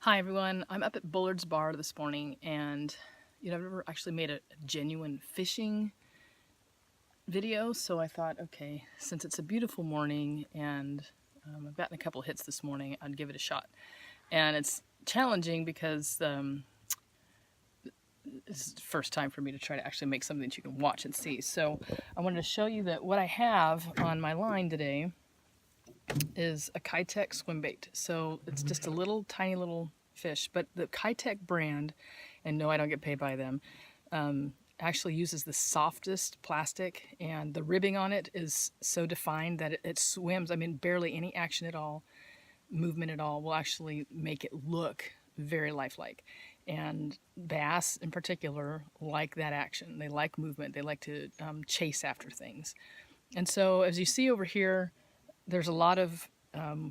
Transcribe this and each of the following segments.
Hi everyone, I'm up at Bullards Bar this morning, and I've never actually made a genuine fishing video, so I thought, okay, since it's a beautiful morning and I've gotten a couple hits this morning, I'd give it a shot. And it's challenging because it's the first time for me to try to actually make something that you can watch and see. So I wanted to show you that what I have on my line today is a Kitech swim bait. So it's just a little tiny little fish, but the Kitech brand, and no, I don't get paid by them, actually uses the softest plastic, and the ribbing on it is so defined that it swims. I mean, barely any action at all, movement at all, will actually make it look very lifelike. And bass in particular like that action. They like movement. They like to chase after things. And so as you see over here, there's a lot of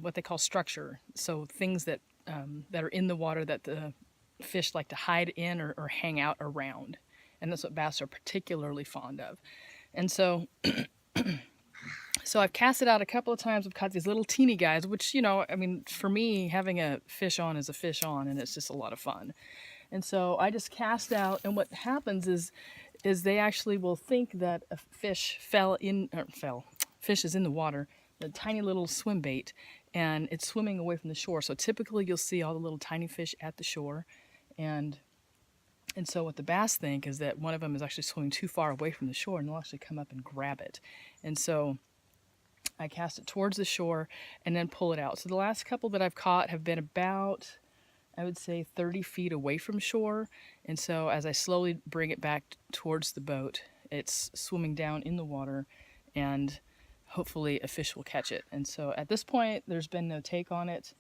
what they call structure. So things that are in the water that the fish like to hide in or hang out around. And that's what bass are particularly fond of. And so I've cast it out a couple of times. I've caught these little teeny guys, which, I mean, for me, having a fish on is a fish on, and it's just a lot of fun. And so I just cast out, and what happens is they actually will think that a fish fish is in the water, the tiny little swim bait, and it's swimming away from the shore. So typically you'll see all the little tiny fish at the shore, and so what the bass think is that one of them is actually swimming too far away from the shore, and they'll actually come up and grab it. And so I cast it towards the shore and then pull it out. So the last couple that I've caught have been about, I would say, 30 feet away from shore. And so as I slowly bring it back towards the boat, it's swimming down in the water, and hopefully a fish will catch it. And so at this point, there's been no take on it.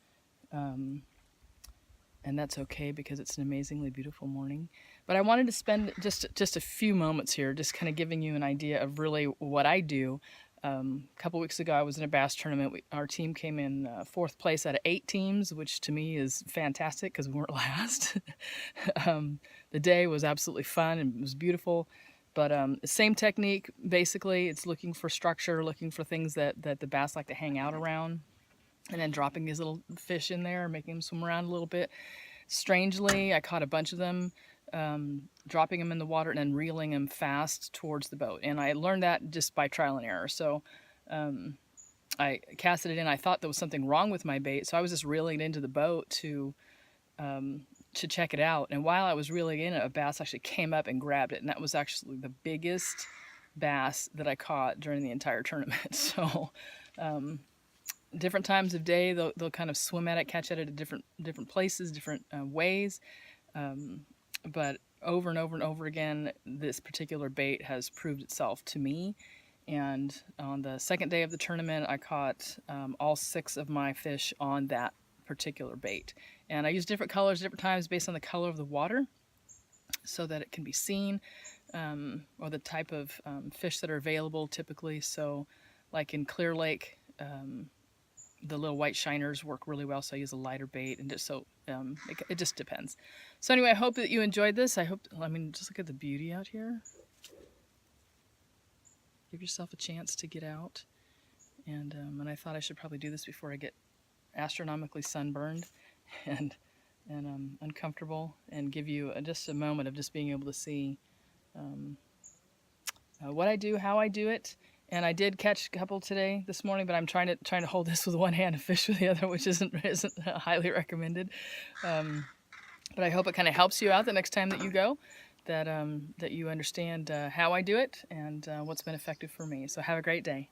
And that's okay because it's an amazingly beautiful morning. But I wanted to spend just a few moments here just kind of giving you an idea of really what I do. A couple weeks ago, I was in a bass tournament. Our team came in 4th place out of 8 teams, which to me is fantastic because we weren't last. The day was absolutely fun and it was beautiful. But same technique, basically. It's looking for structure, looking for things that the bass like to hang out around, and then dropping these little fish in there, making them swim around a little bit. Strangely, I caught a bunch of them, dropping them in the water and then reeling them fast towards the boat. And I learned that just by trial and error. So I casted it in. I thought there was something wrong with my bait, so I was just reeling it into the boat to check it out. And while I was reeling in it, a bass actually came up and grabbed it, and that was actually the biggest bass that I caught during the entire tournament. So different times of day, they'll kind of swim at it, catch at it at different places, different ways. But over and over and over again, this particular bait has proved itself to me. And on the second day of the tournament, I caught all 6 of my fish on that particular bait. And I use different colors different times based on the color of the water so that it can be seen, or the type of fish that are available typically. So like in Clear Lake, the little white shiners work really well, so I use a lighter bait, and it just depends. So anyway, I hope that you enjoyed this. I mean, just look at the beauty out here. Give yourself a chance to get out. And I thought I should probably do this before I get astronomically sunburned and uncomfortable, and give you just a moment of just being able to see what I do, how I do it. And I did catch a couple this morning, but I'm trying to hold this with one hand and fish with the other, which isn't highly recommended. But I hope it kind of helps you out the next time that you go, that you understand how I do it and what's been effective for me. So have a great day.